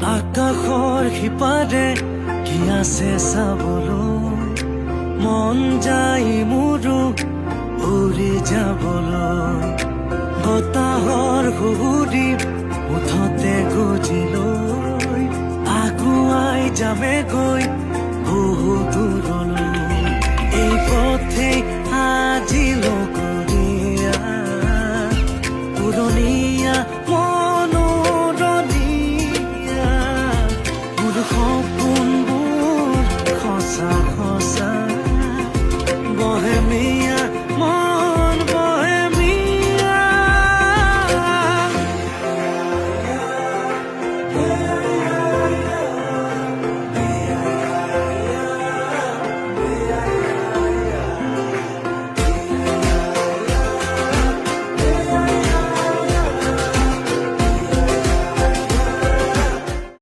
আকাশৰ সিপাৰে কি আছে চাবলৈ মন যায় মোৰো উৰি যাবলৈ বতাহৰ সুৰি মুঠতে গুজিলৈ আগুৱাই যামে গৈ বহু দূৰলৈ এই পথে আজি লগৰীয়া পুৰণীয়া মনোৰণীয়া মোৰ সপোনবোৰ সঁচা সঁচা বহেমিয়া